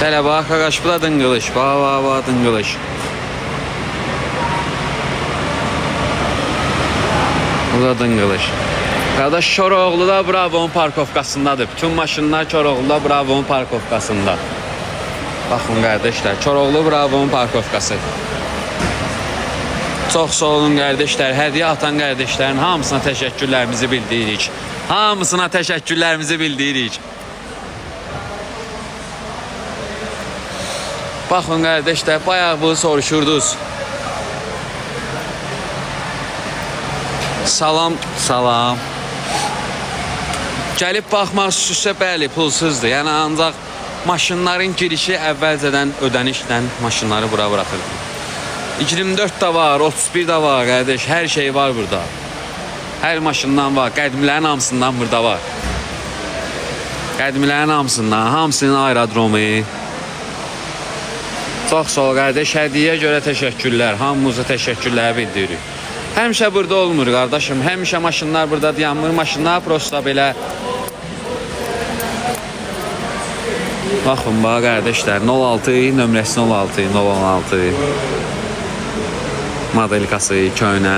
Hələ bax, qaqaş, bu da dınqılış. Bax, dınqılış. Bu da dınqılış. Qardaş, Koroğlu'da Bravo'nun parkovkasındadır. Bütün maşınlar Koroğlu'da Bravo'nun parkovkasında. Baxın qardaşlar, Koroğlu Bravo'nun parkovkası. Çox sağ olun qardaşlar. Hədiyyə atan qardaşların hamısına təşəkkürlərimizi bildiririk. Hamısına təşəkkürlərimizi bildiririk. Baxın qardaşlar, bayaq bunu soruşurdunuz. Salam. Gəlib baxmaq üstə bəli, pulsuzdur. Yəni ancaq maşınların girişi əvvəlcədən ödənişlə maşınları bura buraxır. 24 da var, 31 da var qardaş, hər şey var burada. Hər maşından var, qədimlərin hamısından burada var. Qədimlərin hamısından, hamısının aerodromu. Çox sağ ol qardaş, hədiyyə görə təşəkkürlər, hamımıza təşəkkürlər bildiririk. Həmişə burada olmur qardaşım, həmişə maşınlar burada dayanmır, maşınlar prosta belə. Baxın bax qardaşlar, 06, nömrəsi 06, 016. Modelkası, köynə.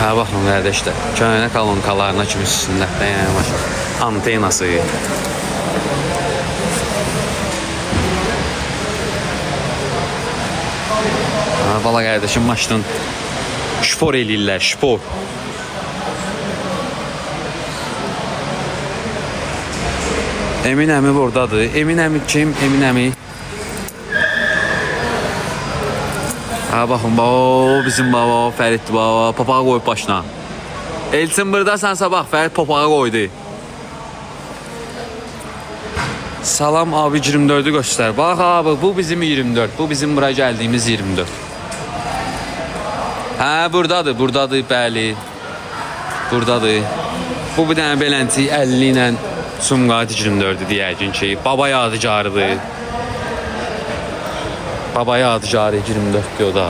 Ha, baxın qardaşlar, köynə kolonkalarına kimi üstündə, antenası. Bala qardaşım maşının şpor eləyirlər, şpor. Emin əmi buradadır. Emin əmi kim? Emin əmi. Ha, baxın, o bizim baba, Fərid baba, papağı qoyub başına. Elçin buradasansa bax, Fərid papağı qoydu. Salam abi 24'ü göster. Bax abi, bu bizim 24. Bu bizim bura gəldiyimiz 24. Hə, buradadır, bəli. Buradadır. Bu bir dənə beləncik 50 ilə Sumqayıt 24'ü deyəkin ki, baba yadigarıdır. Baba yadigarı 24'dür o da.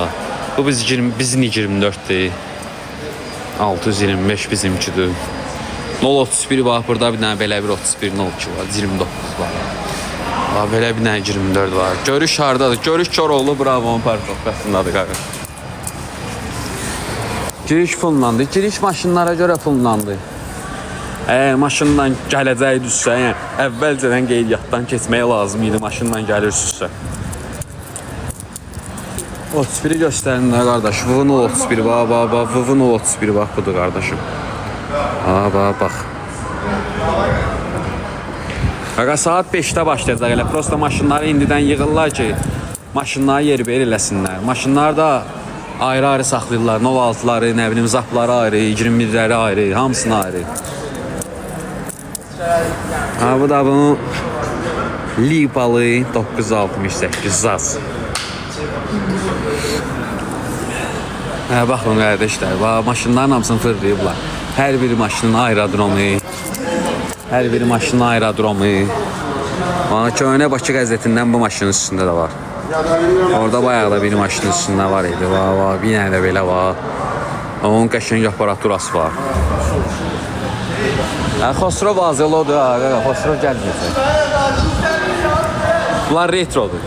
Bu bizim 24'dür. 625 bizimkidir. 031 bax, burada bir dənə belə bir 31 02 var, 29 var. Belə bir dənə 24 var. Görüş hardadır? Görüş Koroğlu Bravo'nun parkovkasındadır qardaş. Giriş funlandı. Giriş maşınlara görə funlandı. Əgər maşından gələcəkdirsə, yəni əvvəlcədən qeydiyyatdan keçmək lazım idi, maşından gəlirsinizsə. 31'i göstərin də qardaş. Vıvın 31, bax, Vıvın 31 bax budur qardaşım. Bax. Qaqa saat 5'də başlayacaq elə. Prosta maşınları indidən yığırlar ki, maşınları yer-bir eləsinlər. Maşınları da ayrı-ayrı saxlayırlar. 06'ları, nə bilim, zapları ayrı, 21'ləri ayrı, hamısını ayrı. Bu da bunun Lipalı 968 Zaz. Baxın qardaşlar, maşınların hamısını fırlayıblar. Hər bir maşının aerodromu. Köynə Bakı qəzetindən bu maşının üstündə də var. Orada bayağı da bir maşının üstündə var idi. Bir dənə də belə var. Onun qəşəng aparaturası var. Xosrov Azelodur, Xosrov gəlməyəcək. Bunlar retrodur.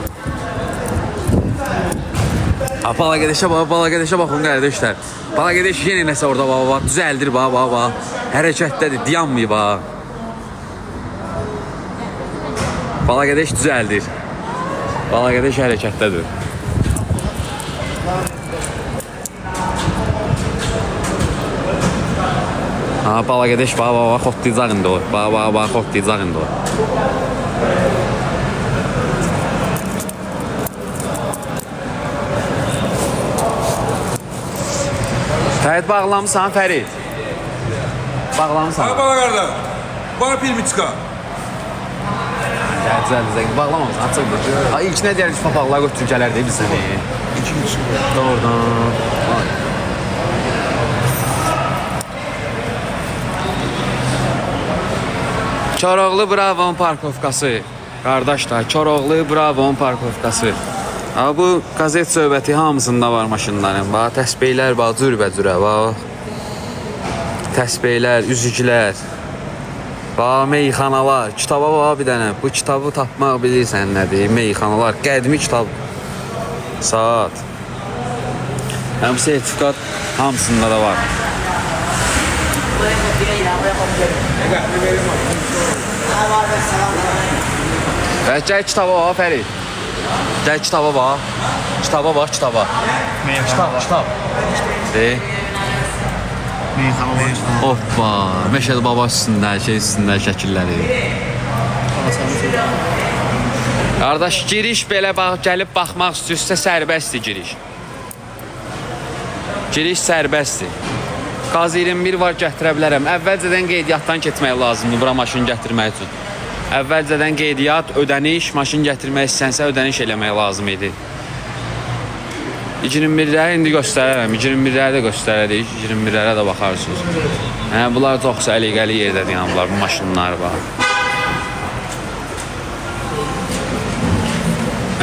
Balaqedeşə baxın qardaşlar. Balaqedeş yenə nəsə orada bax, düzəldir bax. Hərəkətdədir, dayanmıyor bax. Balaqedeş düzəldir. Balaqedeş hərəkətdədir. Balaqedeş bax, xotlayacaq indi o. Bax, xotlayacaq indi o. Fərid bağlamısan, Fərid? Bağlamısan. Ha, bala qardaş. Bana pirmiçka. Düzəldir, bağlamamışsan, açıqdır. İlk nə deyərik, papaqlar götürür gələr deyə bilsən. Doğrudan. Koroğlu Bravo'nun parkovkası. Qardaşlar, Koroğlu Bravo'nun parkovkası. Bu qazet söhbəti hamısında var maşınların. Bax, təsbihlər, bax, cürbəcürə, bax. Təsbihlər, üzüklər. Bax, meyxanalar, kitaba bax bir dənə. Bu kitabı tapmaq bilirsən nədir? Meyxanalar, qədimi kitab. Saat. Həm sertifikat hamısında da var. Gəl kitaba bax, Fərid. Gəl kitaba bax. Kitaba bax, kitaba. Kitab. Hoppa, Məşəd Baba üstündə, üstündə şəkilləri. Qardaş, giriş belə bax, gəlib baxmaq istəyirsə sərbəstdir giriş. Giriş sərbəstdir. Qaz 21 var, gətirə bilərəm. Əvvəlcədən qeydiyyatdan keçmək lazımdır bura maşın gətirmək üçün. Əvvəlcədən qeydiyyat, ödəniş, maşın gətirmək istəsə ödəniş eləmək lazım idi. 21'ləri indi göstərərəm, 21'ləri də göstərərik, 21'lərə də baxarsınız. Bunlar çox səliqəli yerdədir, yəni bunlar, bu maşınlar var.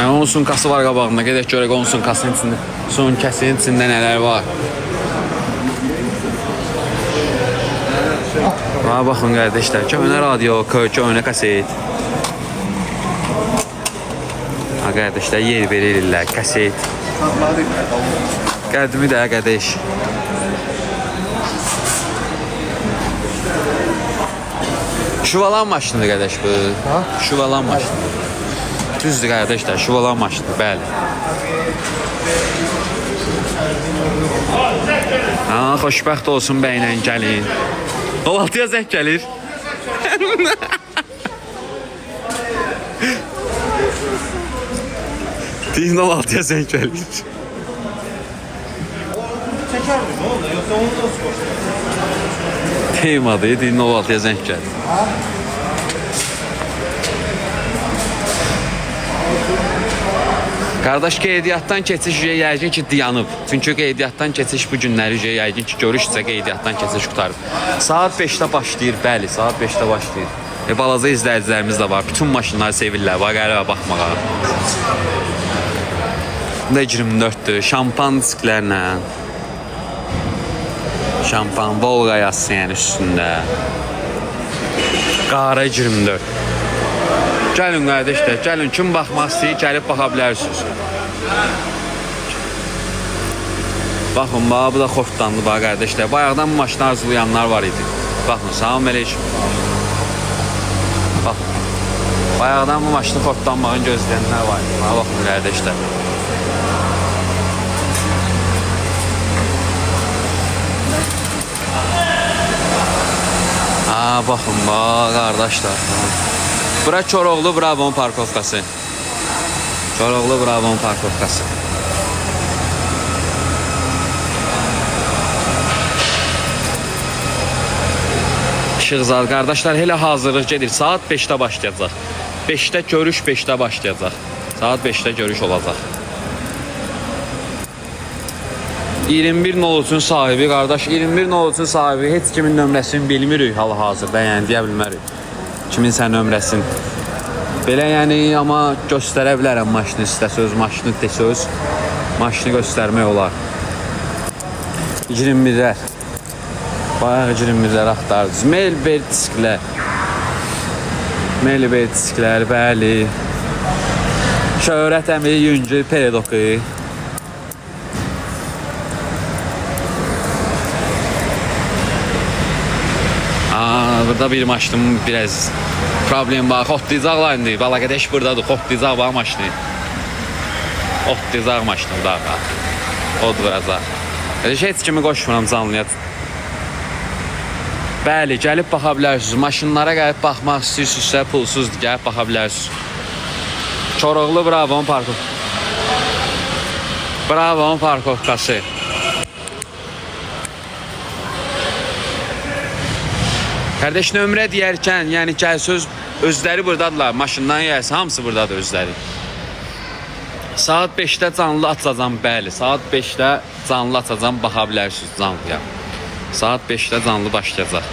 Onun sunkası var qabağında, gedək görək onun sunkasının içində, sunkasının içində nələr var. Baxın qardaşlar, köhnə radio, köhnə kaset. Qardaşlar, yer verirlər, kaset. Qədimi də qədəş. Şuvalan maşını qədəş bu. Şuvalan maşını. Düzdür qardaşlar, şuvalan maşını, bəli. Xoşbəxt olsun bəylə gəlin. 16'ya zəng gəlir. Deyin 16'ya zəng gəlir. Çəkərdir, nə oldu? Yoxsa onu da skoşdur? Deymadı, deyin 16'ya zəng gəlir. Qardaş, qeydiyyatdan keçiş yəqin ki dayanıb. Çünki qeydiyyatdan keçiş bu günləri yəqin ki görüşsə qeydiyyatdan keçiş qutarıb. Saat 5'də başlayır, bəli, saat 5'də başlayır. Balaca izləyicilərimiz də var. Bütün maşınları sevirlər, var qəribə baxmağa. Bu da 24'dür. Şampan disklərlə. Şampan, Volga yazsın yəni üstündə. Qara 24. Gəlin qardaşlar, gəlin. Kim baxmaq istəyir, gəlib baxa bilərsiniz. Baxın, bu da xortdandı bax qardaşlar. Bayaqdan bu maşını arzulayanlar var idi. Baxın, salam əleykum. Baxın. Bayaqdan bu maşını xortdanmağını gözləyənlər var idi. Baxın qardaşlar. Baxın, qardaşlar. Bura Çoroğlu Bravo'nun parkovkası. Çoroğlu Bravo'nun parkovkası. İşıqzad qardaşlar, elə hazırlıq gedir. Saat 5'də başlayacaq. 5'də görüş, 5'də başlayacaq. Saat 5'də görüş olacaq. 21 Noluç'un sahibi qardaş, 21 Noluç'un sahibi heç kimin nömrəsini bilmirik hal-hazırda, yəni deyə bilmərik. Kiminsə nömrəsini. Belə yəni, amma göstərə bilərəm maşını istəsöz, maşını desöz. Maşını göstərmək olar. 21'lər. Bayaq 21'lər axtardınız. Melbert disklər. Melbert disklər, bəli. Şöhrət Əmiri Yüngül Peredoku. Burada bir maşının biraz problem var. Xotlayacaqlar indi. Balaqədeş buradadır. Xotlayacaq var maşını. Xotlayacaq maşını burada. Od vuracaq. Heç kimi qoşmuram canlıya. Bəli, gəlib baxa bilərsiniz. Maşınlara gəlib baxmaq istəyirsinizsə pulsuzdur. Gəlib baxa bilərsiniz. Çoroğlu Bravo'nun parkovkası. Bravo'nun parkovkası. Kardeş, nömrə deyərkən, yəni gəlsöz özləri buradadırlar. Maşından yəyəsə hamısı buradadır özləri. Saat 5'də canlı açacağam, bəli. Saat 5'də canlı açacağam, baxa bilərsiniz canlıya. Saat 5'də canlı başlayacaq.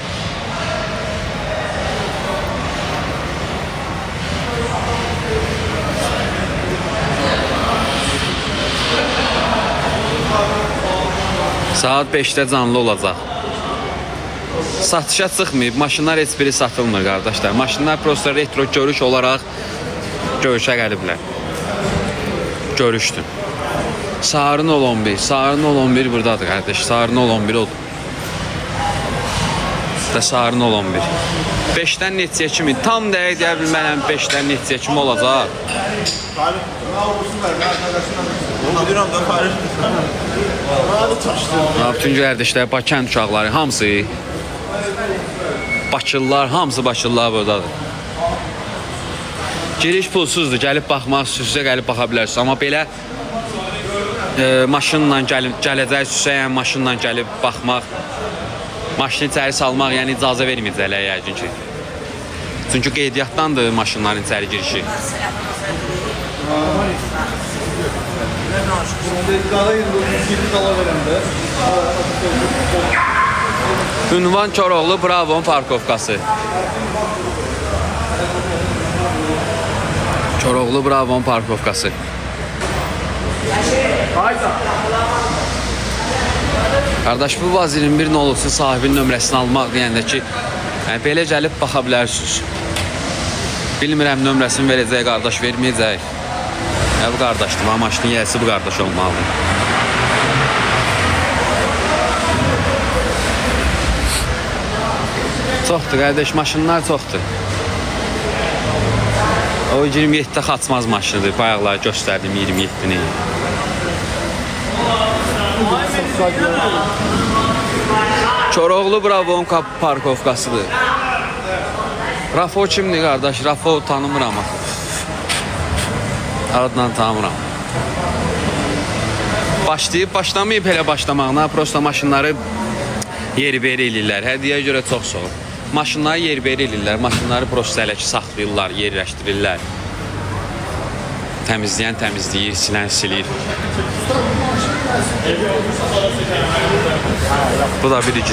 Saat 5'də canlı olacaq. Satışa çıxmayıb, maşınlar heç biri satılmır qardaşlar. Maşınlar prosta retro görüş olaraq görüşə gəliblər. Görüşdür. Sarın 11, Sarın 11 buradadır qardaş. Sarın 11 odur. Da Sarın 11. 5-dən neçəyə kimi tam dəqiq deyə bilmərəm 5-dən neçəyə kimi olacaq. Bilirəm də Paris. Bütün qardaşlar Bakı kənd uşaqları hamısı Bakılılar, hamısı Bakılılar buradadır. Giriş pulsuzdur. Gəlib baxmaq istəyirsə gəlib baxa bilərsiniz. Amma belə maşınla gələcəksə, yəni maşınla gəlib baxmaq, maşını içəri salmaq, yəni icazə verməyəcəklər yəqin ki. Çünki qeydiyyatdandır maşınların içəri girişi. Qala verəndə. Ünvan Koroğlu Bravo'nun parkovkası. Koroğlu Bravo'nun parkovkası. Qardaş, bu Vaz 21 nolusu sahibinin nömrəsini almaq deyəndə ki, yəni, belə gəlib baxa bilərsiniz. Bilmirəm nömrəsini verəcək, qardaş verməyəcək. Bu qardaşdır, ama maşının yiyəsi bu qardaş olmalı. Çoxdur qardaş, maşınlar çoxdur. O 27-də xaçmaz maşınıdır, bayaqlar göstərdim 27-ni. Koroğlu Bravo'nun parkovkasıdır. Rafo kimdir qardaş? Rafo tanımıram. Adından tanımıram. Başlamayıb elə başlamağına, prosta maşınları yeri-beri eləyirlər. Hədiyə görə çox soğuk. Maşınları yeri-beri eləyirlər, maşınları prosta elə ki saxlayırlar, yerləşdirirlər. Təmizləyən təmizləyir, silən silir. Bu da bir 31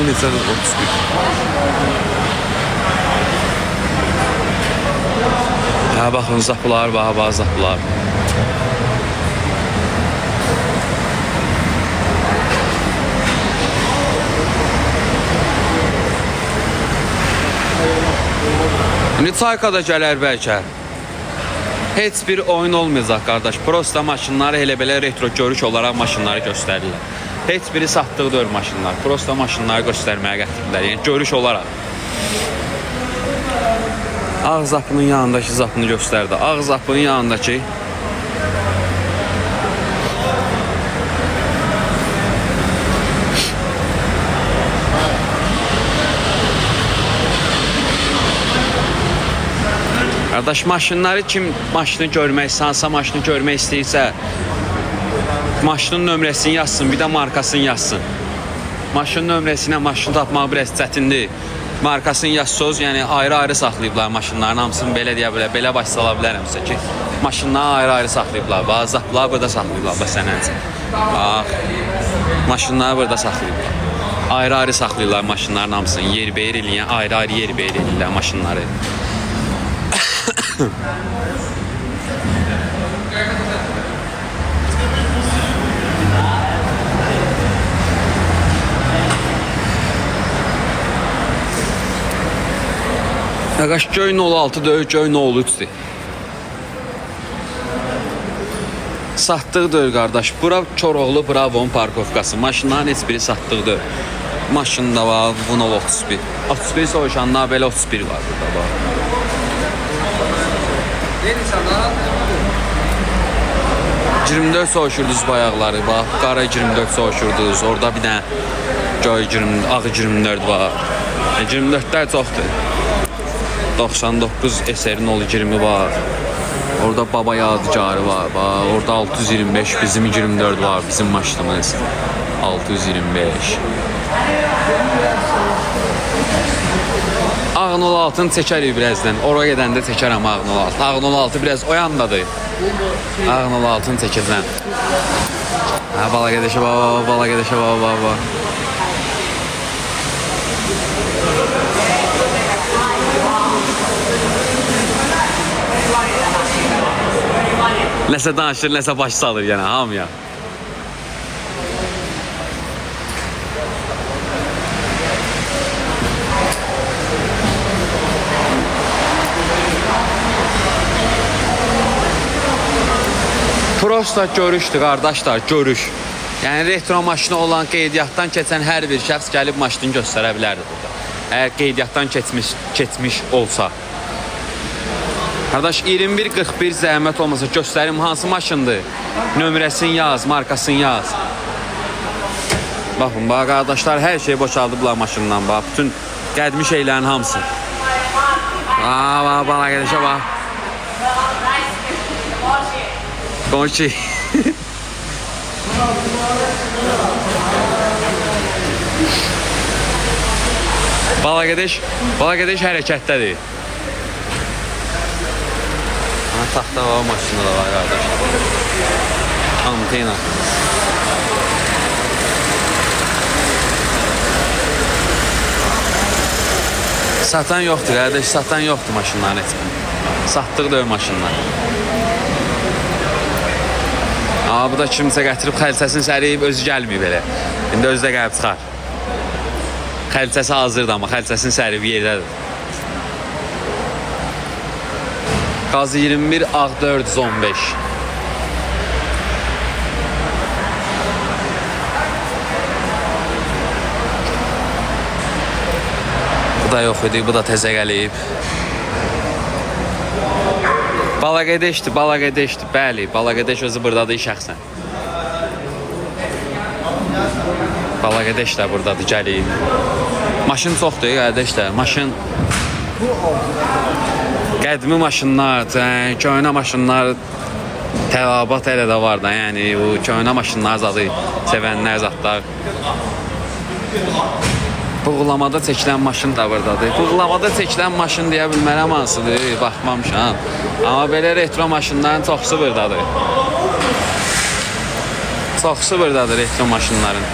necədir? 31. Ha, baxın, zapılar var, zapılar. İndi Çaykada gələr bəlkə. Heç bir oyun olmayacaq qardaş. Prosta maşınları elə belə retro görüş olaraq maşınları göstərirlər. Heç biri satdığı deyil maşınlar. Prosta maşınları göstərməyə gətirirlər. Yəni görüş olaraq. Ağ zapının yanındakı zapını göstərdi. Ağ zapının yanındakı qardaş, maşınları kim maşını görmək, sansa maşını görmək istəyirsə, maşının nömrəsini yazsın, bir də markasını yazsın. Maşının nömrəsinə maşını tapmaq biraz çətindir. Markasını yazsınız, yəni ayrı-ayrı saxlayıblar maşınların hamısını, belə deyə bilər, belə baş sala bilərəmsə ki, maşınları ayrı-ayrı saxlayıblar. Bazaplar burada saxlayıblar, bax sənəncə. Bax, maşınları burada saxlayıblar. Ayrı-ayrı saxlayırlar maşınların hamısını, yer-beyir eləyən, ayrı-ayrı yer-beyir eləyirlər maşınları. Ağaç göy 06 deyil, göy 03'dür. Satdığı deyil qardaş. Bura Koroğlu Bravo'nun parkovkası. Maşınların heç biri satdığı deyil. Maşın da var, bunu 31. 31 soğuşanlar belə 31 var burada. Bax. 24 soğuşurdunuz bayaqları, bax. Qara 24 soğuşurdunuz. Orada bir dənə göy 20, ağ 24 var. 24'lər çoxdur. 99 eserin olu 20 var. Orada baba yadigarı var. Bak, orada 625 bizim 24 var. Bizim maşınımız 625. Ağın 16'ını çəkərik birazdan. Oraya gedəndə çəkərəm Ağın 16. Ağın 16 biraz o yandadır. Ağın 16'ını çəkəcəm. Ha, bala gedəşə baba, bala gedəşə baba. Nəsə danışır, nəsə baş salır yenə hamıya. Prosta görüşdür qardaşlar, görüş. Yəni retro maşını olan qeydiyyatdan keçən hər bir şəxs gəlib maşını göstərə bilərdi burada. Əgər qeydiyyatdan keçmiş olsa. Qardaş 2141 zəhmət olmasa göstərim hansı maşındır? Nömrəsini yaz, markasını yaz. Baxın, bax qardaşlar hər şey boşaldıblar maşından bax. Bütün qədimi şeylərin hamısı. Bax, bana gedişə bax. Qonşi. Balaqedeş hərəkətdədir. Taxta var, maşında da var qardaşlar. Antena. Satan yoxdur qardaş, satan yoxdur maşınların heç bir. Satdıq da maşınlar. Amma bu da kimsə gətirib xəlsəsini səriyib özü gəlməyib elə. İndi özü də gəlib çıxar. Xəlsəsi hazırdır amma xəlsəsini səriyib yerdədir. Qazı 21 Ağ 415. Bu da yox idi, bu da təzə gəlib. Balaqedeşdir. Bəli, Balaqedeş özü buradadır şəxsən. Balaqedeş də buradadır, gəlib. Maşın çoxdur, qardaşlar. Maşın qədimi maşınlar, köhnə maşınlar tələbat elə də var da. Yəni bu köhnə maşınlar zadı sevənlər zatlar. Buğulamada çəkilən maşın da buradadır. Buğulamada çəkilən maşın deyə bilmərəm hansıdır, baxmamışam. Amma belə retro maşınların çoxsu buradadır. Çoxsu buradadır retro maşınların.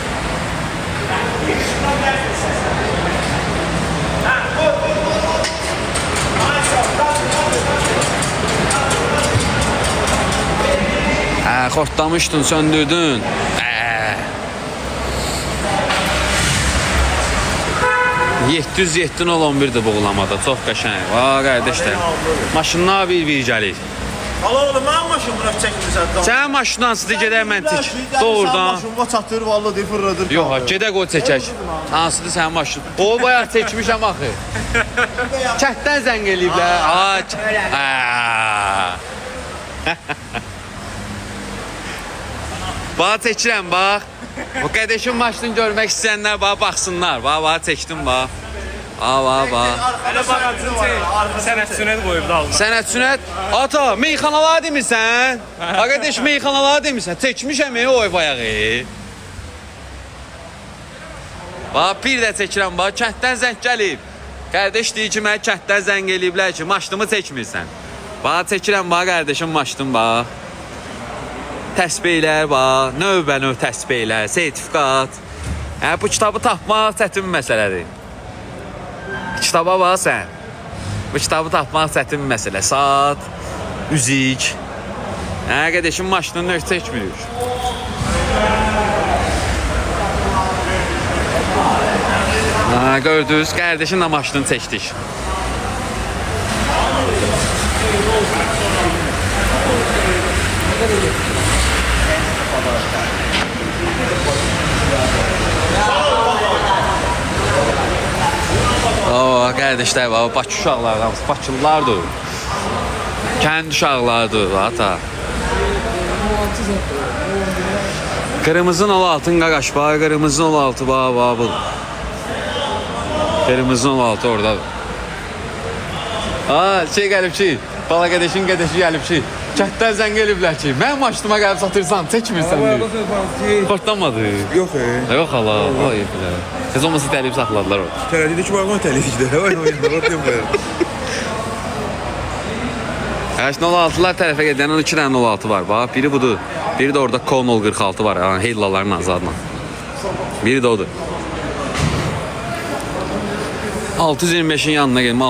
Xortlamışdın, söndürdün. 707 11'dir buğulamada, çox qəşəng. Vay qardaşlar. Maşınlar bir gəlir. Hala oğlum, mənim maşın buna çəkmirsən. Sənin maşın hansıdır, gedək mən çək. Doğrudan. Maşın var, çatır, vallahi deyir, fırladır. Yox, gedək o çəkək. Hansıdır sənin maşın? O bayaq çəkmişəm axı. Kətdən zəng eləyiblər. Bax çəkirəm, bax. O qədəşin maşını görmək istəyənlər bax baxsınlar. Bax çəkdim bax. Bax. Hələ baxacın sənət sünət qoyub da alma. Sənət sünət? Ata, meyxanalar demirsən? Qardaş, meyxanalar demirsən? Çəkmişəm o ev ayağı. Bax, bir də çəkirəm, bax, kənddən zəng gəlib. Qardaş deyir ki, mənə kənddən zəng eləyiblər ki, maşınımı çəkmirsən. Bax, çəkirəm, bax, qardaşım maşınım, bax. Təsbihlər, bax, növbə-növ təsbihlər, sertifikat. Bu kitabı tapmaq çətin məsələdir. Kitaba bax sən. Bu kitabı tapmaq çətin məsələ. Saat, üzik. Qədəşin maşının növ çəkmiyor. Gördünüz, qardaşın da maşını çəkdik. Qardaşlar, Bakı uşaqları, Bakılılardır. Kənd uşaqlardır, ata. Qırmızın 16'ın qaqaş, bax, qırmızın 16, bax, bu. Qırmızın 16 oradadır. Gəlib ki, bala qədəşin qədəşi gəlib ki, kətdən zəng eliblər ki, mən maşınıma gəlib satırsan, çəkmirsən deyir. Xortlanmadı. Yox, Yox, hala, vay bilə. Heç olmasa təlib saxladılar orada. Tələdidə ki, bağlı tələdidə. Həşin 16'lar tərəfə gedən 2 dənə 16 var, bax. Biri budur, biri də orada Konol 46 var, Heylaların azadla. Biri də odur. 625'in yanına gelme,